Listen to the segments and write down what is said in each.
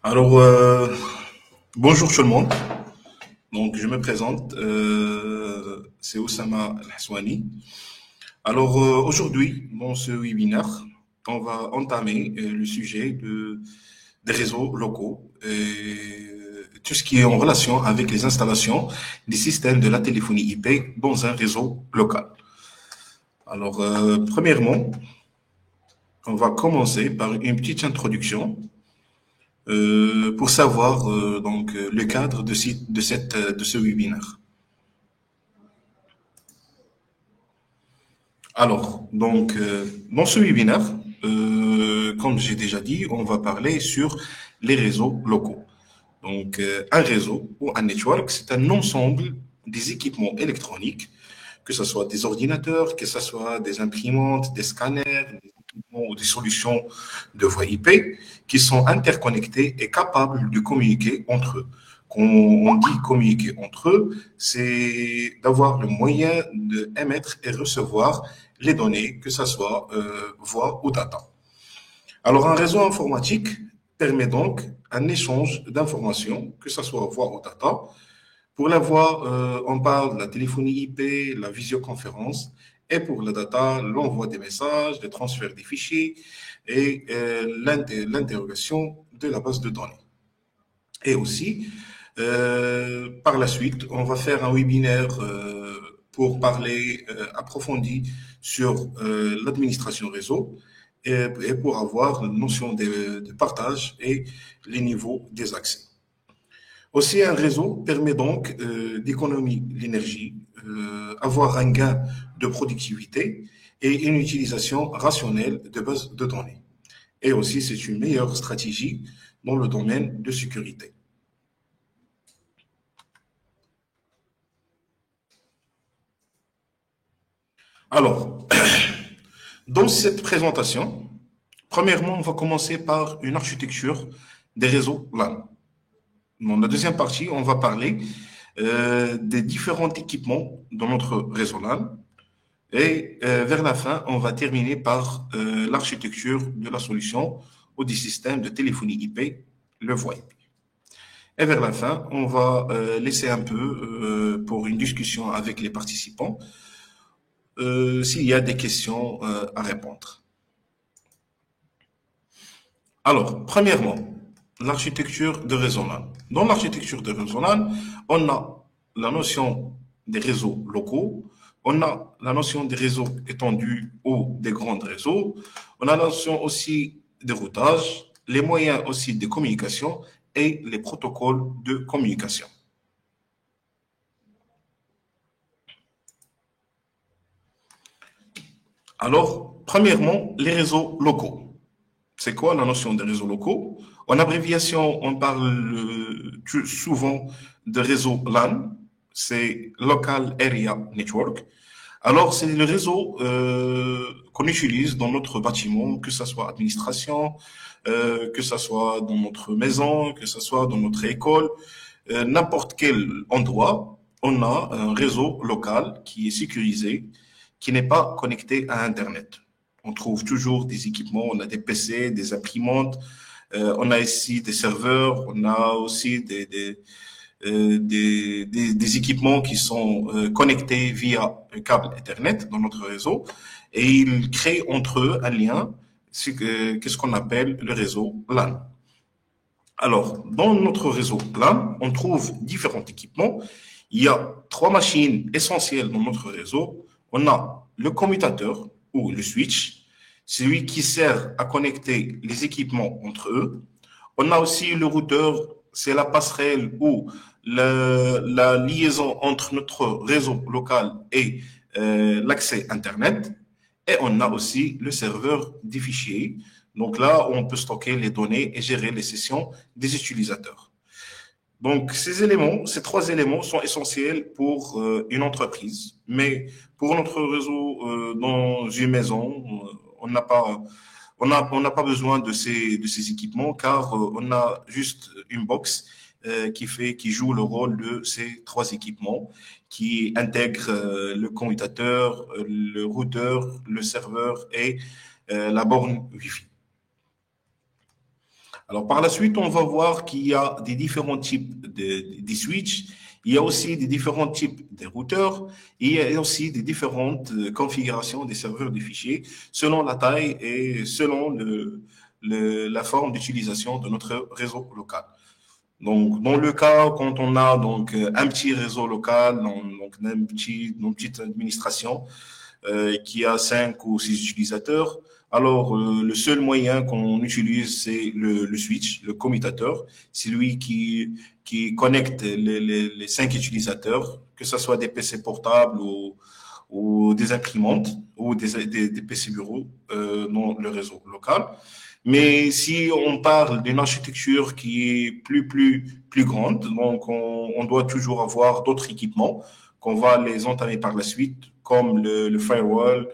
Alors, bonjour tout le monde. Donc, je me présente, c'est Oussama Al-Haswani. Alors, aujourd'hui, dans ce webinaire, on va entamer le sujet des réseaux locaux et tout ce qui est en relation avec les installations des systèmes de la téléphonie IP dans un réseau local. Alors, premièrement, on va commencer par une petite introduction pour savoir le cadre de ce webinaire. Alors, dans ce webinaire, comme j'ai déjà dit, on va parler sur les réseaux locaux. Donc, un réseau ou un network, c'est un ensemble des équipements électroniques, que ce soit des ordinateurs, que ce soit des imprimantes, des scanners, des équipements ou des solutions de voix IP, qui sont interconnectés et capables de communiquer entre eux. Quand on dit communiquer entre eux, c'est d'avoir le moyen d'émettre et recevoir les données, que ce soit voix ou data. Alors, un réseau informatique permet donc un échange d'informations, que ce soit voix ou data. Pour la voix, on parle de la téléphonie IP, la visioconférence, et pour la data, l'envoi des messages, le transfert des fichiers et l'interrogation de la base de données. Et aussi, par la suite, on va faire un webinaire pour parler approfondi sur l'administration réseau et pour avoir une notion de partage et les niveaux des accès. Aussi, un réseau permet donc d'économiser l'énergie, avoir un gain de productivité et une utilisation rationnelle de bases de données. Et aussi, c'est une meilleure stratégie dans le domaine de sécurité. Alors, dans cette présentation, premièrement, on va commencer par une architecture des réseaux LAN. Dans la deuxième partie, on va parler des différents équipements dans notre réseau LAN. Et vers la fin, on va terminer par l'architecture de la solution ou des systèmes de téléphonie IP, le VoIP. Et vers la fin, on va laisser un peu pour une discussion avec les participants s'il y a des questions à répondre. Alors, premièrement, l'architecture de réseau LAN. Dans l'architecture de réseau LAN, on a la notion des réseaux locaux, on a la notion des réseaux étendus ou des grands réseaux, on a la notion aussi des routages, les moyens aussi de communication et les protocoles de communication. Alors, premièrement, les réseaux locaux. C'est quoi la notion des réseaux locaux? En abréviation, on parle souvent de réseau LAN, c'est Local Area Network. Alors, c'est le réseau qu'on utilise dans notre bâtiment, que ce soit administration, que ce soit dans notre maison, que ce soit dans notre école, n'importe quel endroit, on a un réseau local qui est sécurisé, qui n'est pas connecté à Internet. On trouve toujours des équipements, on a des PC, des imprimantes, on a ici des serveurs, on a aussi des équipements qui sont connectés via un câble Ethernet dans notre réseau et ils créent entre eux un lien, qu'est-ce qu'on appelle le réseau LAN. Alors, dans notre réseau LAN, on trouve différents équipements. Il y a trois machines essentielles dans notre réseau. On a le commutateur ou le switch, celui qui sert à connecter les équipements entre eux. On a aussi le routeur, c'est la passerelle ou la liaison entre notre réseau local et l'accès Internet. Et on a aussi le serveur des fichiers. Donc là, on peut stocker les données et gérer les sessions des utilisateurs. Donc ces éléments, ces trois éléments sont essentiels pour une entreprise. Mais pour notre réseau dans une maison, on n'a pas on n'a pas besoin de ces équipements car on a juste une box qui joue le rôle de ces trois équipements, qui intègre le commutateur, le routeur, le serveur et la borne Wi-Fi. Alors, par la suite, on va voir qu'il y a des différents types de switches. Il y a aussi des différents types de routeurs. Et il y a aussi des différentes configurations des serveurs de fichiers selon la taille et selon la forme d'utilisation de notre réseau local. Donc, dans le cas, quand on a donc un petit réseau local, donc une petite administration, qui a 5 ou 6 utilisateurs. Alors, le seul moyen qu'on utilise, c'est le switch, le commutateur. C'est lui qui connecte les 5 utilisateurs, que ce soit des PC portables ou des imprimantes ou des PC bureaux dans le réseau local. Mais si on parle d'une architecture qui est plus grande, donc on doit toujours avoir d'autres équipements qu'on va les entamer par la suite, comme le firewall,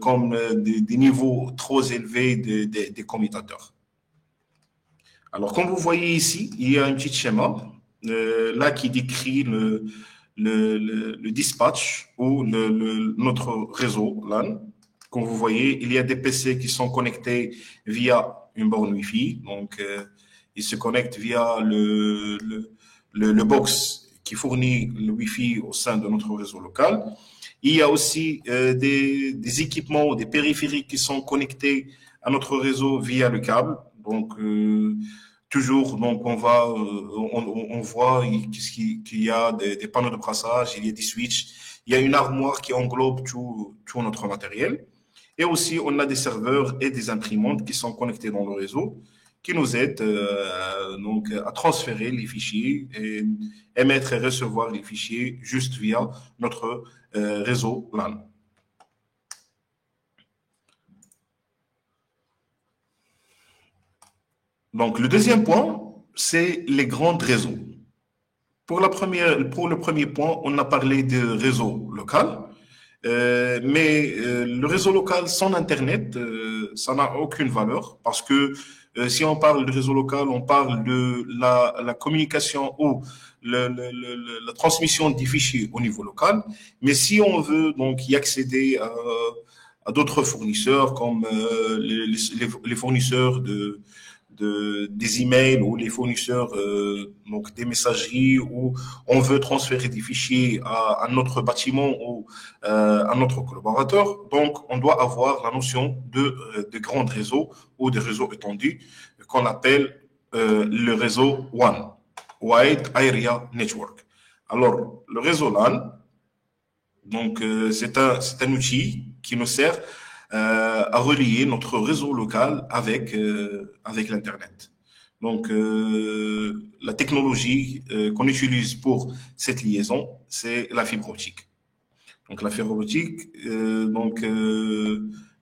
comme des niveaux trop élevés des commutateurs. Alors, comme vous voyez ici, il y a un petit schéma là qui décrit le dispatch ou notre réseau LAN. Comme vous voyez, il y a des PC qui sont connectés via une borne Wi-Fi. Donc, ils se connectent via le box qui fournit le Wi-Fi au sein de notre réseau local. Il y a aussi des équipements ou des périphériques qui sont connectés à notre réseau via le câble. Donc, toujours, donc on voit qu'il y a des panneaux de brassage, il y a des switches, il y a une armoire qui englobe tout notre matériel. Et aussi, on a des serveurs et des imprimantes qui sont connectés dans le réseau, qui nous aident donc à transférer les fichiers et émettre et recevoir les fichiers juste via notre réseau LAN. Donc, le deuxième point, c'est les grands réseaux. Pour le premier point, on a parlé de réseau local. Mais le réseau local sans Internet, ça n'a aucune valeur parce que si on parle de réseau local, on parle de la communication ou la transmission des fichiers au niveau local. Mais si on veut donc y accéder à d'autres fournisseurs comme les fournisseurs des emails ou les fournisseurs donc des messageries où on veut transférer des fichiers à notre bâtiment ou à notre collaborateur. Donc, on doit avoir la notion de grands réseaux ou de réseaux étendus qu'on appelle le réseau WAN, Wide Area Network. Alors, le réseau LAN, donc c'est un outil qui nous sert à relier notre réseau local avec l'Internet. Donc, la technologie qu'on utilise pour cette liaison, c'est la fibre optique. Donc, la fibre optique nous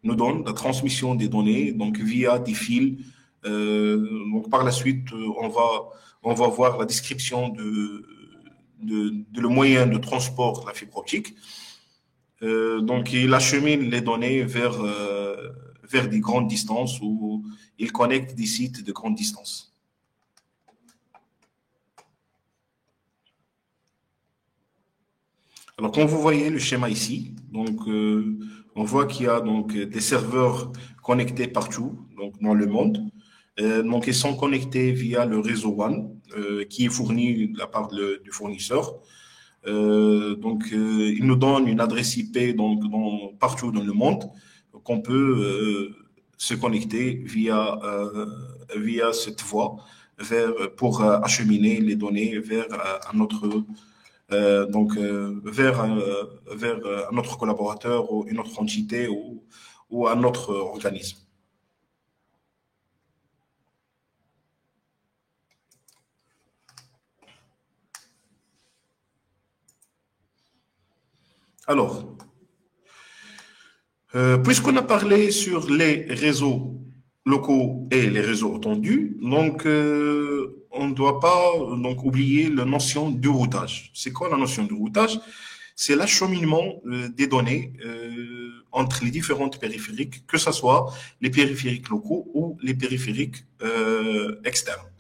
donne la transmission des données donc via des fils. Donc, par la suite, on va voir la description de le moyen de transport de la fibre optique. Donc, il achemine les données vers des grandes distances ou il connecte des sites de grande distance. Alors, comme vous voyez le schéma ici, donc, on voit qu'il y a donc des serveurs connectés partout donc, dans le monde. Donc, ils sont connectés via le réseau WAN qui est fourni de la part du fournisseur. Donc, il nous donne une adresse IP donc, partout dans le monde qu'on peut se connecter via cette voie pour acheminer les données vers un autre collaborateur ou une autre entité ou un autre organisme. Alors, puisqu'on a parlé sur les réseaux locaux et les réseaux étendus, donc on ne doit pas donc oublier la notion du routage. C'est quoi la notion du routage? C'est l'acheminement des données entre les différentes périphériques, que ce soit les périphériques locaux ou les périphériques externes.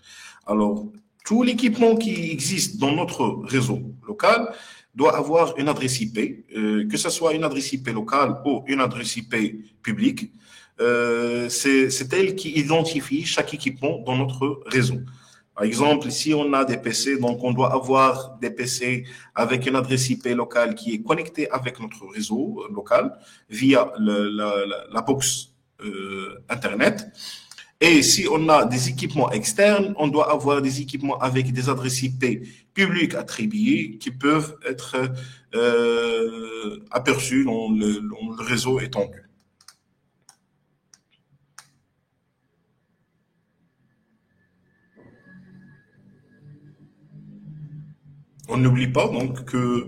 Alors, tout l'équipement qui existe dans notre réseau local doit avoir une adresse IP, que ce soit une adresse IP locale ou une adresse IP publique. C'est elle qui identifie chaque équipement dans notre réseau. Par exemple, si on a des PC, donc on doit avoir des PC avec une adresse IP locale qui est connectée avec notre réseau local via la box Internet. Et si on a des équipements externes, on doit avoir des équipements avec des adresses IP publiques attribuées qui peuvent être aperçues dans le réseau étendu. On n'oublie pas donc que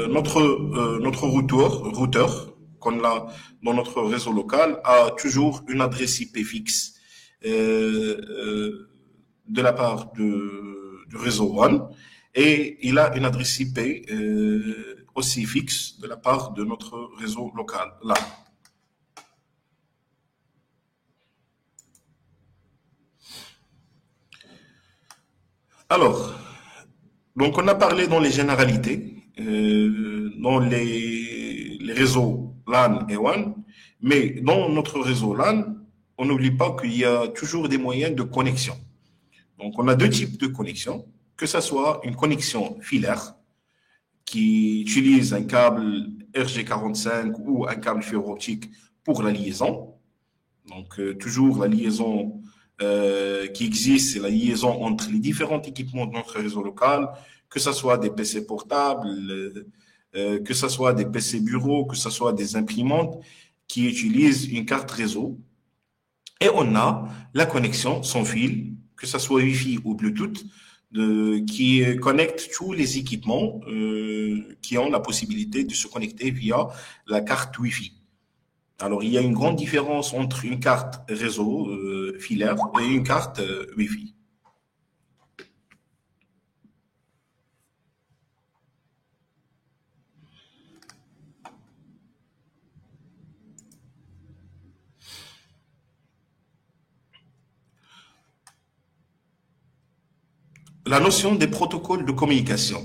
notre routeur qu'on a dans notre réseau local a toujours une adresse IP fixe de la part du réseau WAN et il a une adresse IP aussi fixe de la part de notre réseau local là. Alors, donc on a parlé dans les généralités, dans les réseaux LAN et WAN, mais dans notre réseau LAN, on n'oublie pas qu'il y a toujours des moyens de connexion. Donc on a deux types de connexion, que ce soit une connexion filaire qui utilise un câble RG45 ou un câble fibre optique pour la liaison. Donc toujours la liaison qui existe, c'est la liaison entre les différents équipements de notre réseau local, que ce soit des PC portables, que ce soit des PC bureaux, que ce soit des imprimantes qui utilisent une carte réseau. Et on a la connexion sans fil, que ce soit Wi-Fi ou Bluetooth, qui connecte tous les équipements qui ont la possibilité de se connecter via la carte Wi-Fi. Alors, il y a une grande différence entre une carte réseau filaire et une carte Wi-Fi. La notion des protocoles de communication.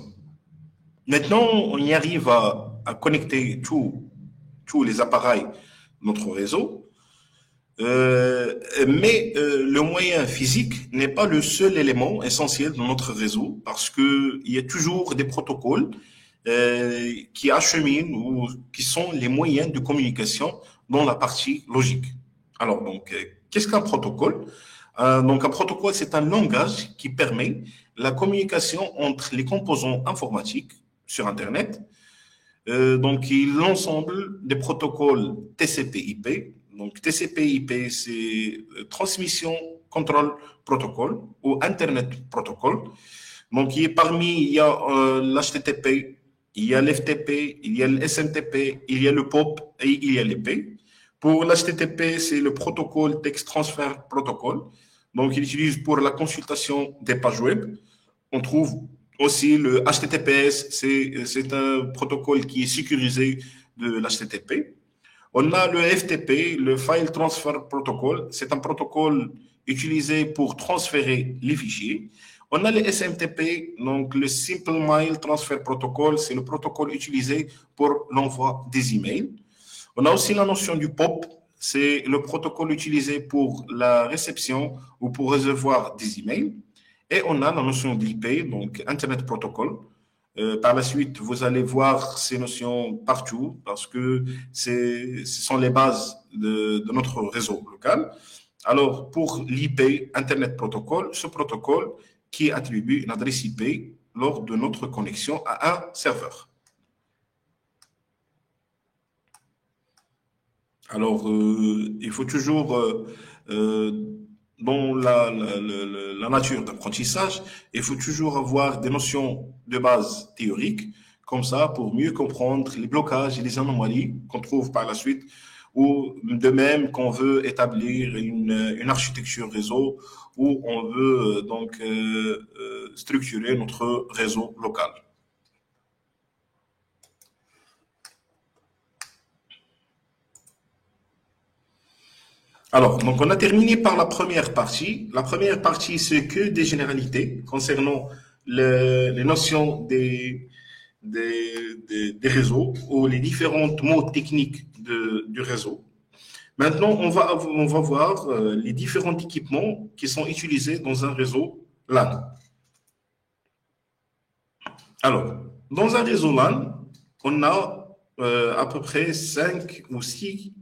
Maintenant, on y arrive à connecter tous les appareils de notre réseau. Mais le moyen physique n'est pas le seul élément essentiel de notre réseau parce qu'il y a toujours des protocoles qui acheminent ou qui sont les moyens de communication dans la partie logique. Alors, donc, qu'est-ce qu'un protocole? Donc, un protocole, c'est un langage qui permet la communication entre les composants informatiques sur Internet. Donc, l'ensemble des protocoles TCP/IP. Donc, TCP/IP, c'est Transmission Control Protocol ou Internet Protocol. Donc, il y a l'HTTP, il y a l'FTP, il y a le SMTP, il y a le POP et il y a l'IP. Pour l'HTTP, c'est le protocole Text Transfer Protocol. Donc, il utilise pour la consultation des pages web. On trouve aussi le HTTPS, c'est un protocole qui est sécurisé de l'HTTP. On a le FTP, le File Transfer Protocol. C'est un protocole utilisé pour transférer les fichiers. On a le SMTP, donc le Simple Mail Transfer Protocol. C'est le protocole utilisé pour l'envoi des emails. On a aussi la notion du POP. C'est le protocole utilisé pour la réception ou pour recevoir des emails. Et on a la notion de l'IP, donc Internet Protocol. Par la suite, vous allez voir ces notions partout parce que ce sont les bases de notre réseau local. Alors, pour l'IP, Internet Protocol, ce protocole qui attribue une adresse IP lors de notre connexion à un serveur. Alors, il faut toujours, dans la nature d'apprentissage, il faut toujours avoir des notions de base théoriques, comme ça, pour mieux comprendre les blocages et les anomalies qu'on trouve par la suite, ou de même qu'on veut établir une architecture réseau, où on veut donc structurer notre réseau local. Alors, donc on a terminé par la première partie. La première partie, c'est que des généralités concernant les notions des réseaux ou les différents modes techniques du réseau. Maintenant, on va voir les différents équipements qui sont utilisés dans un réseau LAN. Alors, dans un réseau LAN, on a à peu près 5 ou 6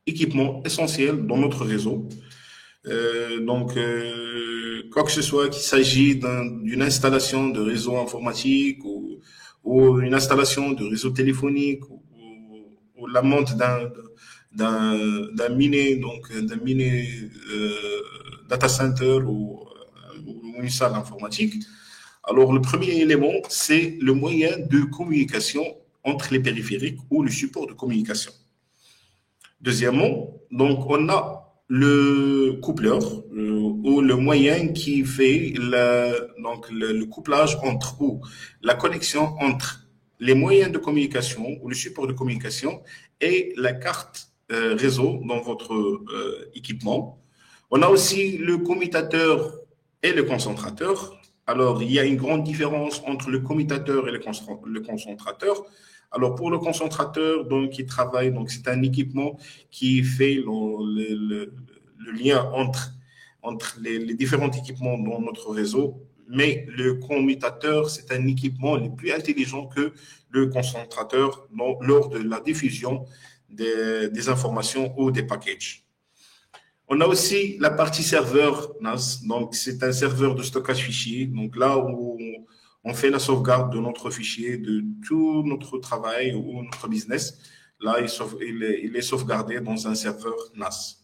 équipements essentiels dans notre réseau. Quoi que ce soit qu'il s'agit d'une installation de réseau informatique ou une installation de réseau téléphonique ou la monte d'un mini data center ou une salle informatique. Alors, le premier élément, c'est le moyen de communication entre les périphériques ou le support de communication. Deuxièmement, donc, on a le coupleur ou le moyen qui fait le couplage entre ou la connexion entre les moyens de communication ou le support de communication et la carte réseau dans votre équipement. On a aussi le commutateur et le concentrateur. Alors, il y a une grande différence entre le commutateur et le concentrateur. Alors, pour le concentrateur, donc, qui travaille, donc, c'est un équipement qui fait le lien entre les différents équipements dans notre réseau. Mais le commutateur, c'est un équipement le plus intelligent que le concentrateur lors de la diffusion des informations ou des packages. On a aussi la partie serveur NAS. Donc, c'est un serveur de stockage fichier. Donc, là où on fait la sauvegarde de notre fichier, de tout notre travail ou notre business. Là, il est sauvegardé dans un serveur NAS.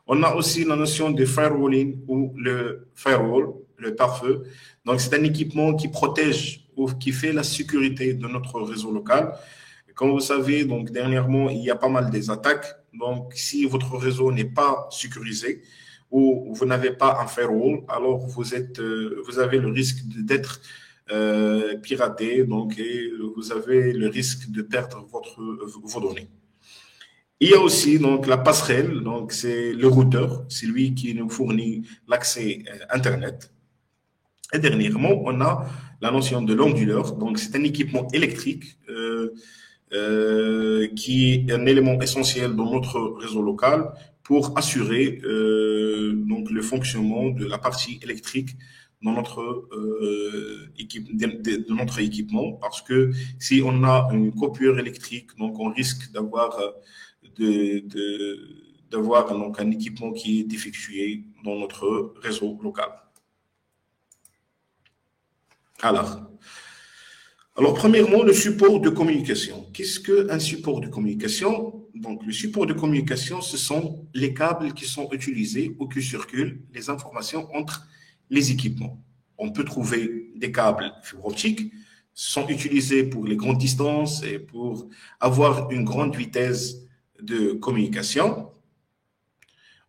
On a aussi la notion de firewalling ou le firewall, le pare-feu. Donc, c'est un équipement qui protège ou qui fait la sécurité de notre réseau local. Comme vous savez, donc, dernièrement, il y a pas mal des attaques. Donc, si votre réseau n'est pas sécurisé ou vous n'avez pas un firewall, alors vous avez le risque d'être piraté, donc, et vous avez le risque de perdre vos données. Il y a aussi donc la passerelle, donc c'est le routeur, c'est lui qui nous fournit l'accès Internet. Et dernièrement, on a la notion de l'onduleur, donc c'est un équipement électrique qui est un élément essentiel dans notre réseau local pour assurer donc le fonctionnement de la partie électrique dans notre équipement, parce que si on a une coupure électrique, donc on risque d'avoir donc un équipement qui est défectué dans notre réseau local. Alors, premièrement, le support de communication. Qu'est-ce qu'un support de communication? Donc, le support de communication, ce sont les câbles qui sont utilisés ou qui circulent les informations entre les équipements. On peut trouver des câbles fibre optique, sont utilisés pour les grandes distances et pour avoir une grande vitesse de communication.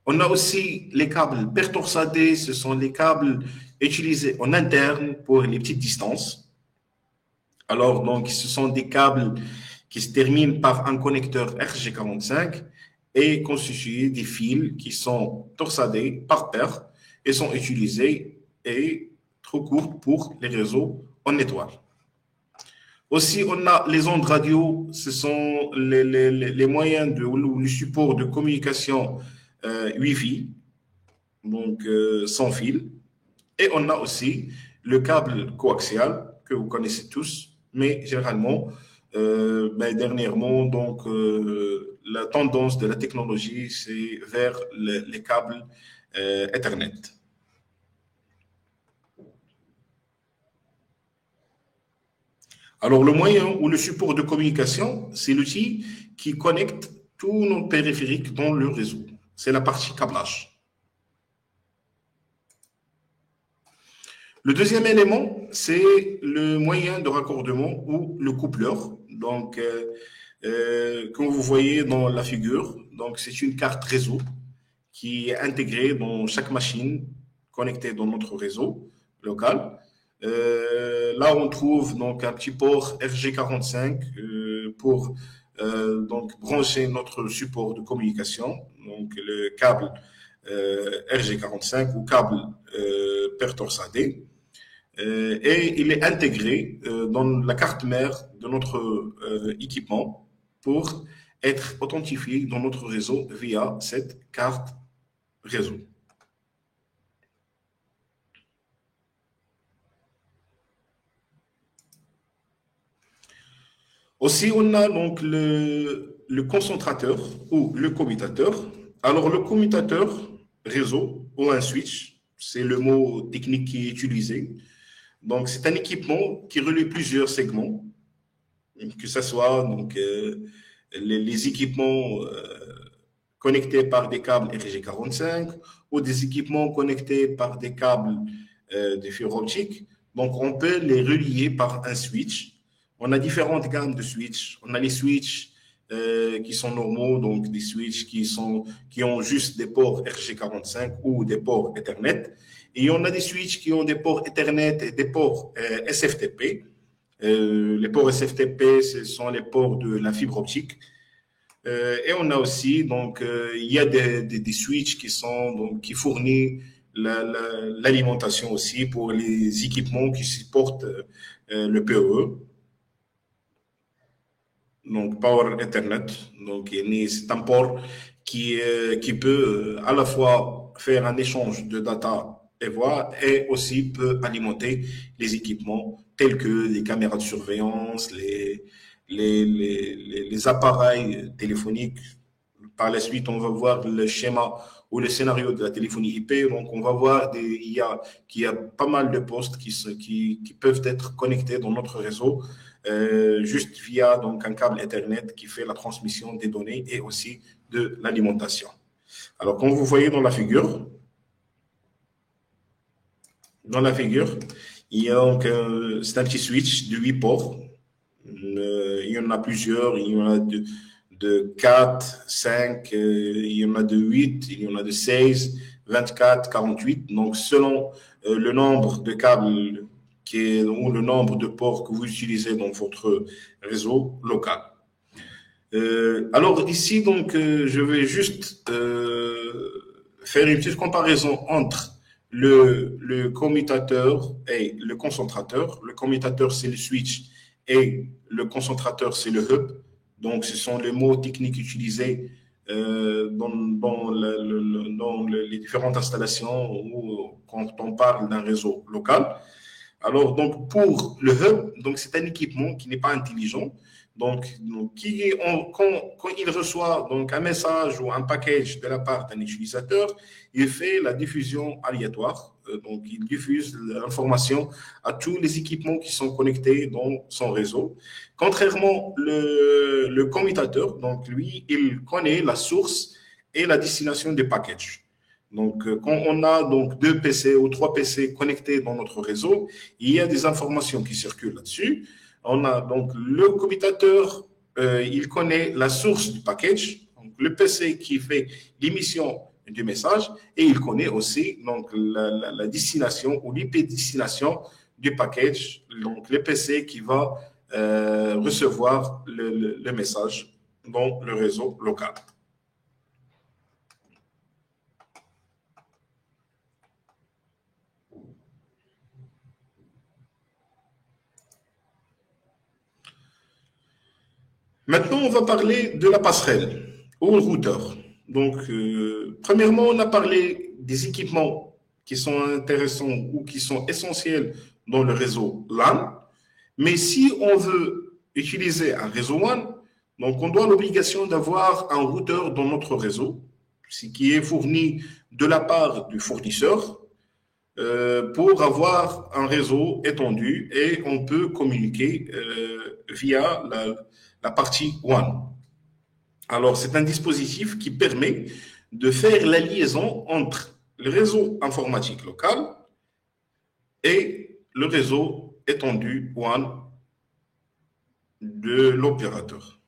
On a aussi les câbles pertorsadés, ce sont les câbles utilisés en interne pour les petites distances. Alors, donc, ce sont des câbles qui se terminent par un connecteur RG45 et constitués des fils qui sont torsadés par paire et sont utilisés et trop courts pour les réseaux en étoile. Aussi, on a les ondes radio, ce sont les moyens ou le support de communication Wi-Fi, donc sans fil. Et on a aussi le câble coaxial que vous connaissez tous, mais généralement, dernièrement, donc la tendance de la technologie, c'est vers les câbles Ethernet. Alors, le moyen ou le support de communication, c'est l'outil qui connecte tous nos périphériques dans le réseau. C'est la partie câblage. Le deuxième élément, c'est le moyen de raccordement ou le coupleur. Donc, comme vous voyez dans la figure, donc c'est une carte réseau qui est intégrée dans chaque machine connectée dans notre réseau local. Là, on trouve donc un petit port RG45 pour donc brancher notre support de communication, donc le câble RG45 ou câble pertorsadé. et il est intégré dans la carte mère de notre équipement pour être authentifié dans notre réseau via cette carte réseau. Aussi, on a donc le concentrateur ou le commutateur. Alors, le commutateur réseau ou un switch, c'est le mot technique qui est utilisé. Donc, c'est un équipement qui relie plusieurs segments, que ce soit donc, les équipements connectés par des câbles RG45 ou des équipements connectés par des câbles de fibre optique. Donc, on peut les relier par un switch. On a différentes gammes de switches. On a les switches qui sont normaux, donc des switches qui ont juste des ports RG45 ou des ports Ethernet. Et on a des switches qui ont des ports Ethernet et des ports SFTP. Les ports SFTP, ce sont les ports de la fibre optique. Et on a aussi, donc, il y a des switches qui fournissent l'alimentation aussi pour les équipements qui supportent le PoE. Donc, Power Ethernet. Donc, c'est un port qui peut à la fois faire un échange de data et voix et aussi peut alimenter les équipements tels que les caméras de surveillance, les appareils téléphoniques. Par la suite, on va voir le schéma ou le scénario de la téléphonie IP. Donc, on va voir qu'il y a pas mal de postes qui peuvent être connectés dans notre réseau juste via donc, un câble Ethernet qui fait la transmission des données et aussi de l'alimentation. Alors, comme vous voyez dans la figure, il y a donc c'est un petit switch de 8 ports. Il y en a plusieurs, il y en a de 4, 5, il y en a de 8, il y en a de 16, 24, 48. Donc, selon le nombre de câbles ou le nombre de ports que vous utilisez dans votre réseau local. Alors, ici, donc, je vais juste faire une petite comparaison entre le commutateur et le concentrateur. Le commutateur, c'est le switch et le concentrateur, c'est le hub. Donc, ce sont les mots techniques utilisés dans les différentes installations ou quand on parle d'un réseau local. Alors, donc, pour le hub, donc, c'est un équipement qui n'est pas intelligent. Donc quand il reçoit donc, un message ou un package de la part d'un utilisateur, il fait la diffusion aléatoire. Donc, il diffuse l'information à tous les équipements qui sont connectés dans son réseau. Contrairement le commutateur, donc lui, il connaît la source et la destination des packages. Donc, quand on a donc 2 PC ou 3 PC connectés dans notre réseau, il y a des informations qui circulent là-dessus. On a donc le commutateur, il connaît la source du package, donc le PC qui fait l'émission du message, et il connaît aussi donc la destination ou l'IP destination du package, donc le PC qui va recevoir le message dans le réseau local. Maintenant, on va parler de la passerelle ou le routeur. Donc, premièrement, on a parlé des équipements qui sont intéressants ou qui sont essentiels dans le réseau LAN. Mais si on veut utiliser un réseau WAN, donc on doit l'obligation d'avoir un routeur dans notre réseau, ce qui est fourni de la part du fournisseur pour avoir un réseau étendu et on peut communiquer via la partie WAN. Alors, c'est un dispositif qui permet de faire la liaison entre le réseau informatique local et le réseau étendu WAN de l'opérateur.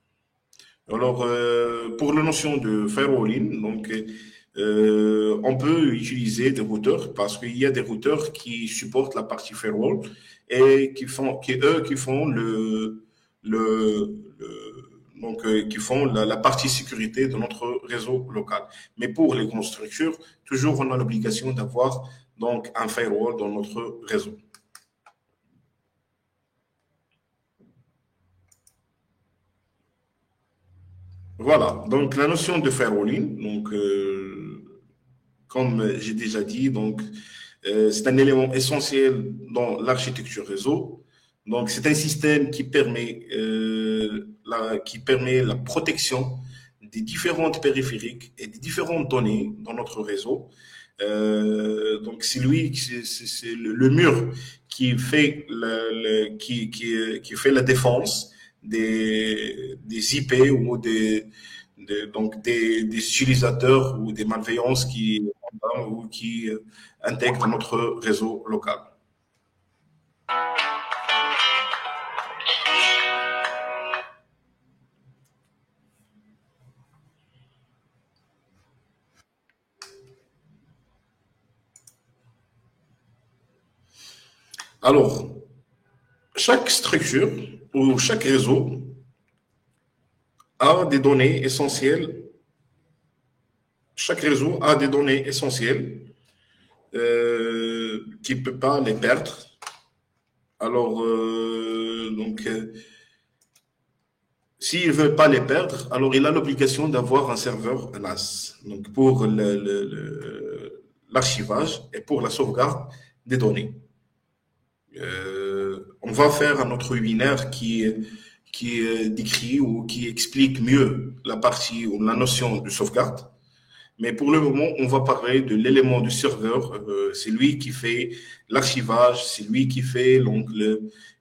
Alors, pour la notion de firewalling, donc, on peut utiliser des routeurs parce qu'il y a des routeurs qui supportent la partie firewall et qui font qui font la partie sécurité de notre réseau local. Mais pour les grosses structures, toujours on a l'obligation d'avoir donc un firewall dans notre réseau. Voilà, donc la notion de firewalling, donc comme j'ai déjà dit, donc c'est un élément essentiel dans l'architecture réseau. Donc c'est un système qui permet la protection des différentes périphériques et des différentes données dans notre réseau. Donc c'est lui, c'est le mur qui fait qui fait la défense des IP ou donc des utilisateurs ou des malveillances qui intègrent notre réseau local. Alors, chaque structure ou chaque réseau a des données essentielles. Chaque réseau a des données essentielles qui ne peut pas les perdre. Alors, s'il ne veut pas les perdre, alors il a l'obligation d'avoir un serveur NAS, donc pour l'archivage et pour la sauvegarde des données. On va faire un autre webinaire qui décrit ou qui explique mieux la partie ou la notion de sauvegarde. Mais pour le moment, on va parler de l'élément du serveur. C'est lui qui fait l'archivage, c'est lui qui fait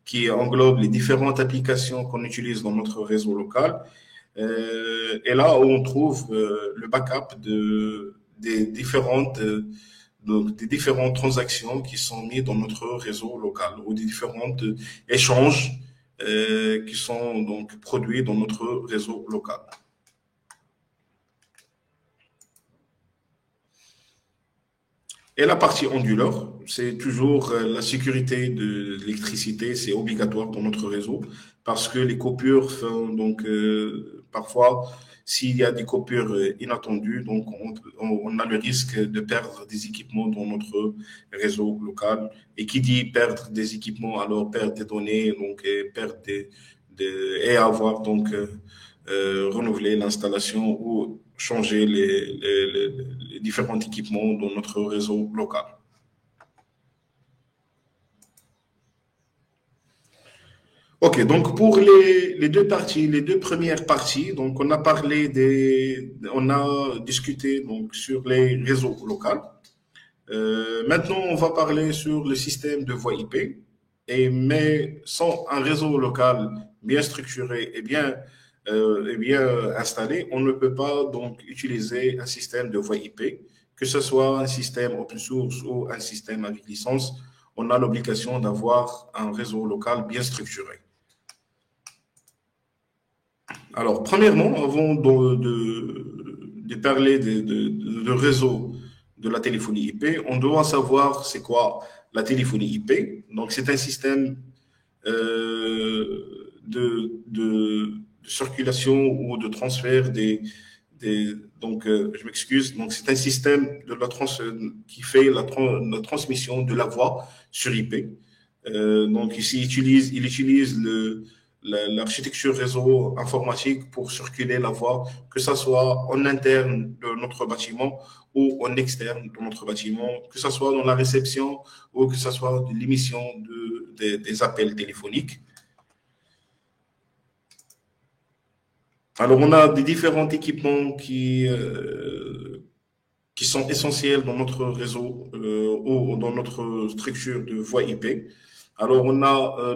qui englobe les différentes applications qu'on utilise dans notre réseau local. Et là où on trouve le backup des différentes transactions qui sont mises dans notre réseau local ou des différents échanges qui sont donc produits dans notre réseau local. Et la partie onduleur, c'est toujours la sécurité de l'électricité, c'est obligatoire dans notre réseau parce que les coupures font donc parfois s'il y a des coupures inattendues, donc on a le risque de perdre des équipements dans notre réseau local. Et qui dit perdre des équipements, alors perdre des données, donc perdre et avoir donc renouveler l'installation ou changer les différents équipements dans notre réseau local. Ok, donc pour les deux parties, les deux premières parties, donc on a discuté donc sur les réseaux locaux. Maintenant, on va parler sur le système de voie IP. Mais sans un réseau local bien structuré et bien installé, on ne peut pas donc utiliser un système de voie IP, que ce soit un système open source ou un système avec licence. On a l'obligation d'avoir un réseau local bien structuré. Alors, premièrement, avant de parler de réseau de la téléphonie IP, on doit savoir c'est quoi la téléphonie IP. Donc, c'est un système de circulation ou de transfert donc, je m'excuse. Donc, c'est un système qui fait la transmission de la voix sur IP. Donc, ici, il utilise l'architecture réseau informatique pour circuler la voix, que ce soit en interne de notre bâtiment ou en externe de notre bâtiment, que ce soit dans la réception ou que ce soit de l'émission des appels téléphoniques. Alors, on a des différents équipements qui sont essentiels dans notre réseau ou dans notre structure de voix IP. Alors, on a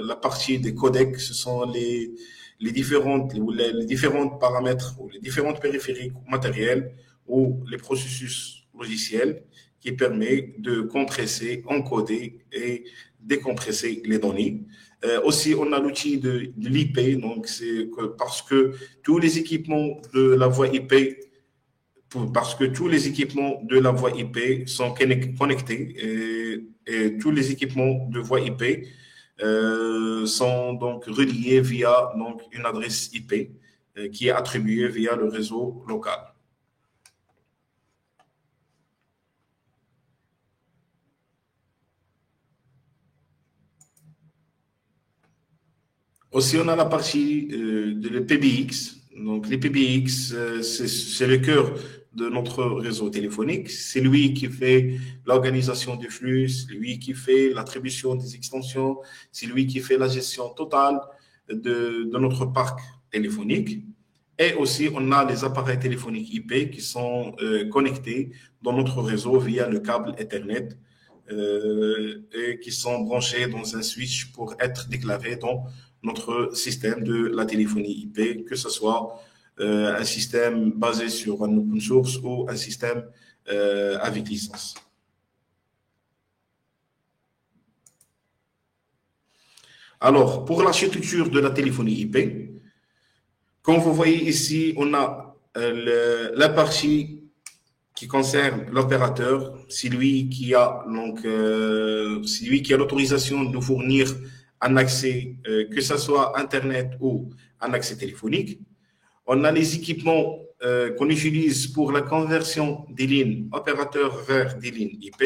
la partie des codecs, ce sont les différents paramètres ou les différentes périphériques matérielles ou les processus logiciels qui permettent de compresser, encoder et décompresser les données. Aussi, on a l'outil de l'IP, donc parce que tous les équipements de la voie IP parce que tous les équipements de la voie IP sont connectés et tous les équipements de voie IP sont donc reliés via donc, une adresse IP qui est attribuée via le réseau local. Aussi, on a la partie de PBX. Donc, les PBX, c'est le cœur de notre réseau téléphonique. C'est lui qui fait l'organisation du flux, c'est lui qui fait l'attribution des extensions, c'est lui qui fait la gestion totale de notre parc téléphonique. Et aussi, on a les appareils téléphoniques IP qui sont connectés dans notre réseau via le câble Ethernet et qui sont branchés dans un switch pour être déclarés dans notre système de la téléphonie IP, que ce soit un système basé sur un open source ou un système avec licence. Alors, pour l'architecture de la téléphonie IP, comme vous voyez ici, on a la partie qui concerne l'opérateur. C'est lui qui a c'est lui qui a l'autorisation de nous fournir un accès, que ce soit Internet ou un accès téléphonique. On a les équipements qu'on utilise pour la conversion des lignes opérateurs vers des lignes IP.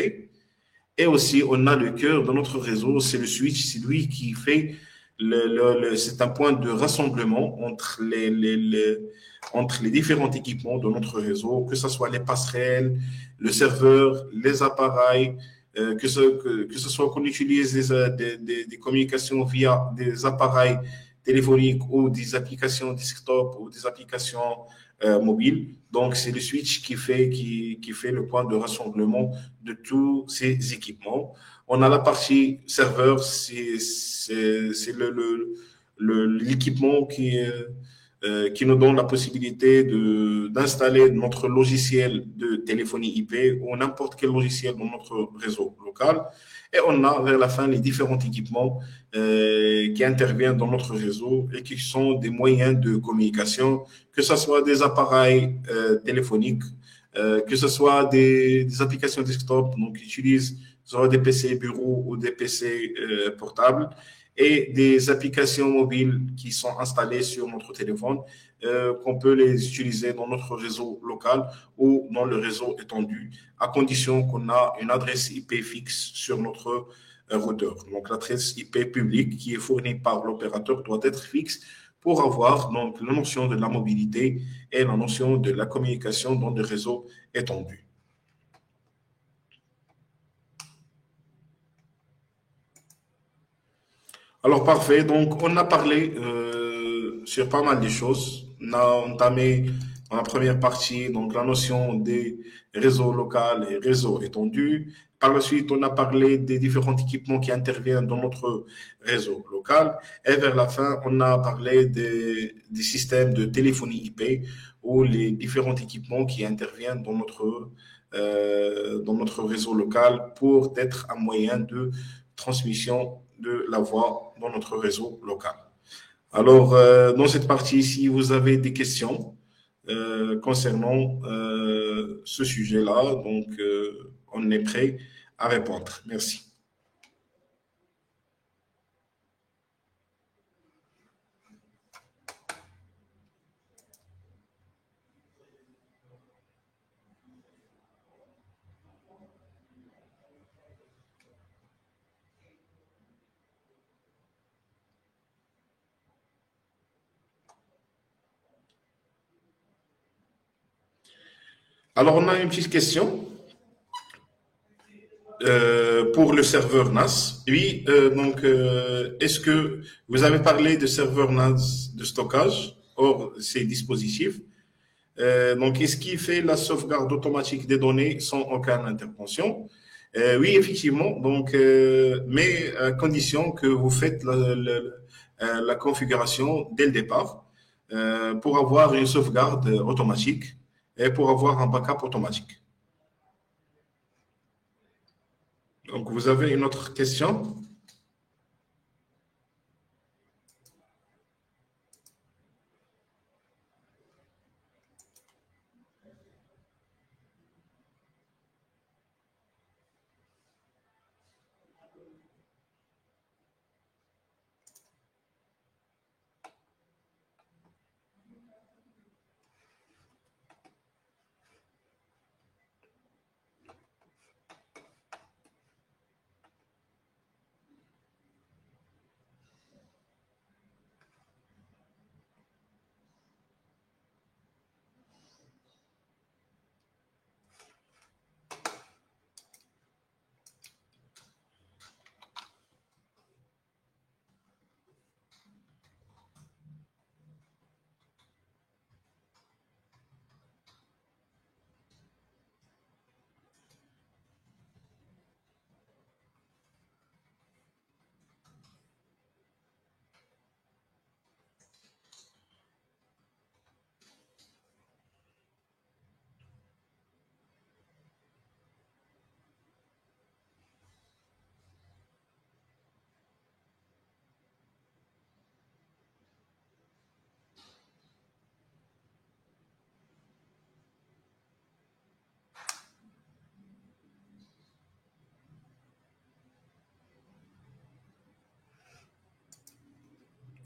Et aussi, on a le cœur de notre réseau, c'est le switch, c'est lui qui fait c'est un point de rassemblement entre les différents équipements de notre réseau, que ce soit les passerelles, le serveur, les appareils, que ce soit qu'on utilise des communications via des appareils téléphoniques ou des applications desktop ou des applications mobiles. Donc, c'est le switch qui fait le point de rassemblement de tous ces équipements. On a la partie serveur, c'est l'équipement qui nous donne la possibilité d'installer notre logiciel de téléphonie IP ou n'importe quel logiciel dans notre réseau local. Et on a vers la fin les différents équipements qui interviennent dans notre réseau et qui sont des moyens de communication, que ce soit des appareils téléphoniques, que ce soit des applications desktop, donc qui utilisent soit des PC bureaux ou des PC portables, et des applications mobiles qui sont installées sur notre téléphone, qu'on peut les utiliser dans notre réseau local ou dans le réseau étendu, à condition qu'on a une adresse IP fixe sur notre routeur. Donc l'adresse IP publique qui est fournie par l'opérateur doit être fixe pour avoir donc la notion de la mobilité et la notion de la communication dans le réseau étendu. Alors, parfait. Donc, on a parlé sur pas mal de choses. On a entamé dans la première partie donc, la notion des réseaux locaux et réseaux étendus. Par la suite, on a parlé des différents équipements qui interviennent dans notre réseau local. Et vers la fin, on a parlé des systèmes de téléphonie IP ou les différents équipements qui interviennent dans notre réseau local pour être un moyen de transmission de la voix dans notre réseau local. Alors, dans cette partie, si vous avez des questions concernant ce sujet-là, donc on est prêt à répondre. Merci. Alors, on a une petite question pour le serveur NAS. Oui, donc, est-ce que vous avez parlé de serveur NAS de stockage hors ces dispositifs? Donc, est-ce qu'il fait la sauvegarde automatique des données sans aucune intervention? Oui, effectivement. Donc, mais à condition que vous faites la configuration dès le départ pour avoir une sauvegarde automatique et pour avoir un backup automatique. Donc, vous avez une autre question?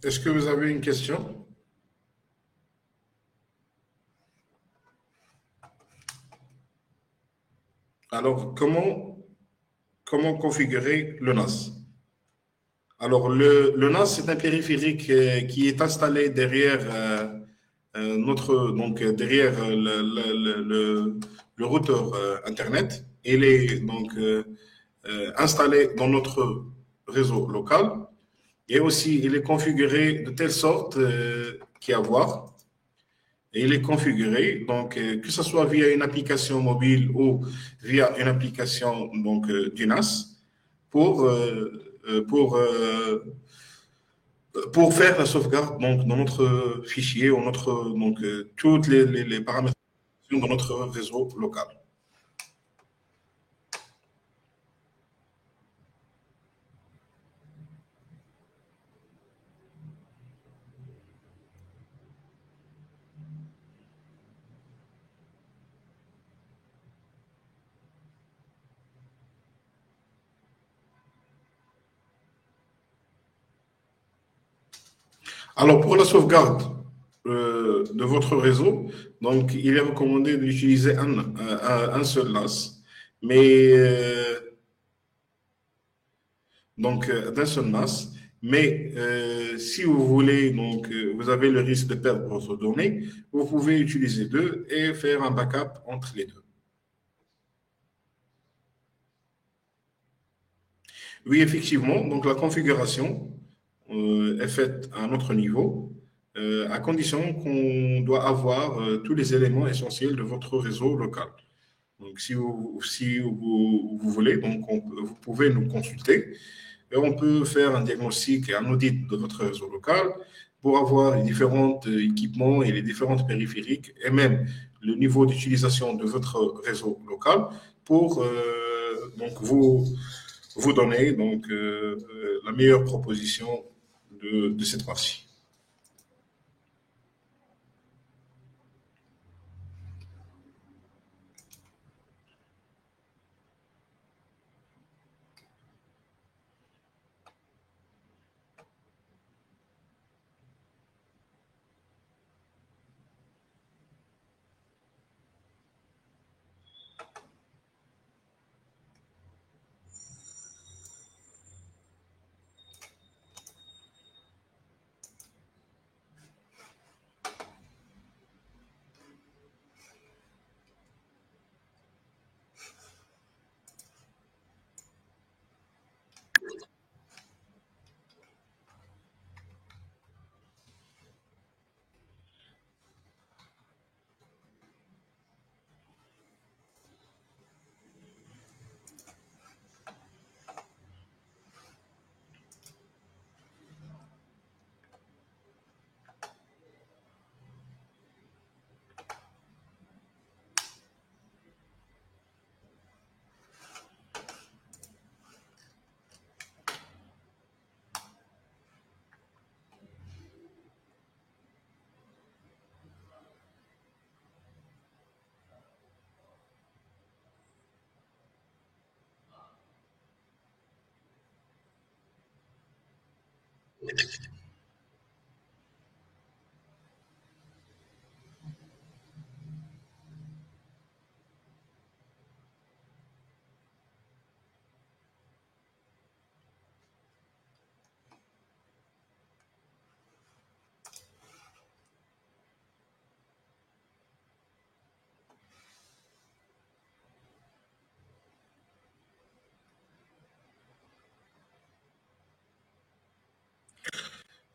Est-ce que vous avez une question? Alors, comment configurer le NAS? Alors, le NAS, c'est un périphérique qui est installé derrière derrière le routeur Internet. Il est donc installé dans notre réseau local et aussi il est configuré de telle sorte qu'il y a à voir. Et il est configuré, donc que ce soit via une application mobile ou via une application donc du NAS pour pour faire la sauvegarde donc, dans notre fichier ou notre, donc, toutes les paramètres dans notre réseau local. Alors, pour la sauvegarde de votre réseau, donc, il est recommandé d'utiliser un seul NAS, mais d'un seul NAS. Mais si vous voulez, donc, vous avez le risque de perdre vos données, vous pouvez utiliser deux et faire un backup entre les deux. Oui, effectivement, donc la configuration est faite à un autre niveau, à condition qu'on doit avoir tous les éléments essentiels de votre réseau local. Donc, si vous voulez, donc vous pouvez nous consulter et on peut faire un diagnostic et un audit de votre réseau local pour avoir les différents équipements et les différentes périphériques et même le niveau d'utilisation de votre réseau local pour donc vous donner donc la meilleure proposition de cette partie.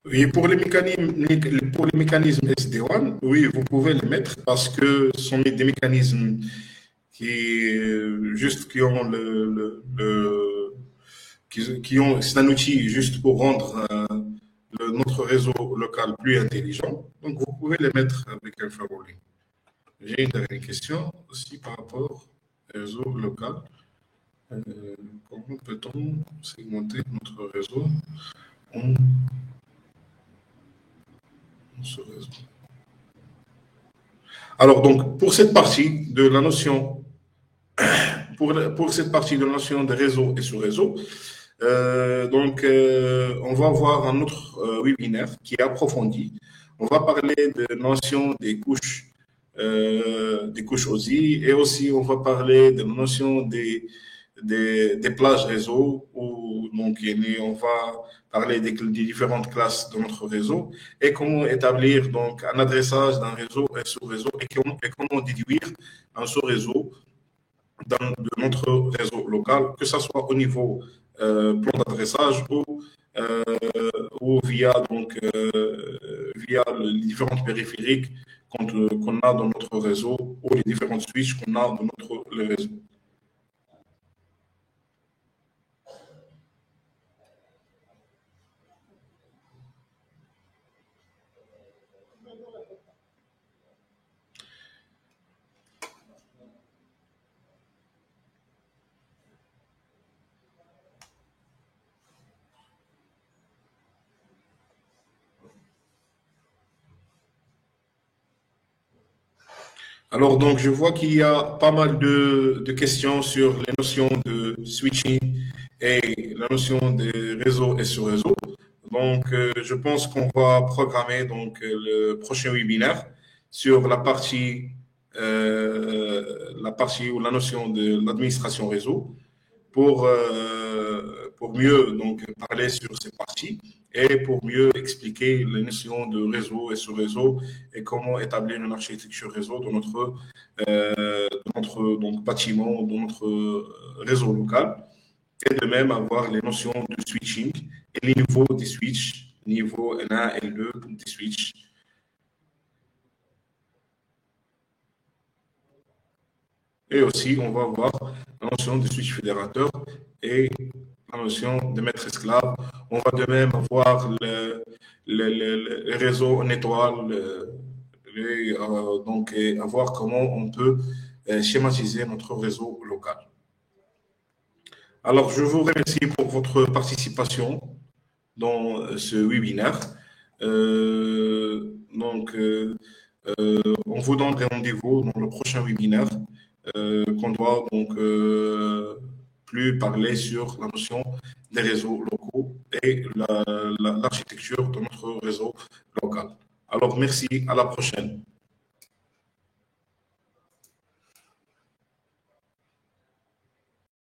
Oui, pour les mécanismes SD1, oui, vous pouvez les mettre parce que ce sont des mécanismes qui ont qui ont, c'est un outil juste pour rendre notre réseau local plus intelligent. Donc, vous pouvez les mettre avec un firewalling. J'ai une dernière question aussi par rapport au réseau local. Euh, Comment peut-on segmenter notre réseau en, en ce réseau? Alors, donc, pour cette partie de la notion, pour cette partie de la notion de réseau et sous-réseau, On va voir un autre webinaire qui est approfondi. On va parler de notion des couches OSI, et aussi on va parler de la notion des plages réseau, où donc on va parler des différentes classes de notre réseau et comment établir donc un adressage d'un réseau et sous-réseau, et comment déduire un sous-réseau de notre réseau local, que ce soit au niveau plan d'adressage euh, ou via, via les différentes périphériques qu'on a dans notre réseau, ou les différentes switches qu'on a dans notre le réseau. Alors, donc, je vois qu'il y a pas mal de questions sur les notions de switching et la notion de réseau et sous-réseau. Je pense qu'on va programmer le prochain webinaire sur la partie ou la notion de l'administration réseau, pour mieux donc parler sur ces parties et pour mieux expliquer les notions de réseau et sous-réseau et comment établir une architecture réseau dans notre donc, bâtiment, dans notre réseau local, et de même avoir les notions de switching et les niveaux des switches, niveau N1, L2 des switches. Et aussi, on va voir la notion de switch fédérateur et la notion de maître esclave. On va de même avoir le réseau en étoile, et voir comment on peut schématiser notre réseau local. Alors, je vous remercie pour votre participation dans ce webinaire. On vous donne rendez-vous dans le prochain webinaire, qu'on doit plus parler sur la notion des réseaux locaux et l'architecture de notre réseau local. Alors, merci, à la prochaine.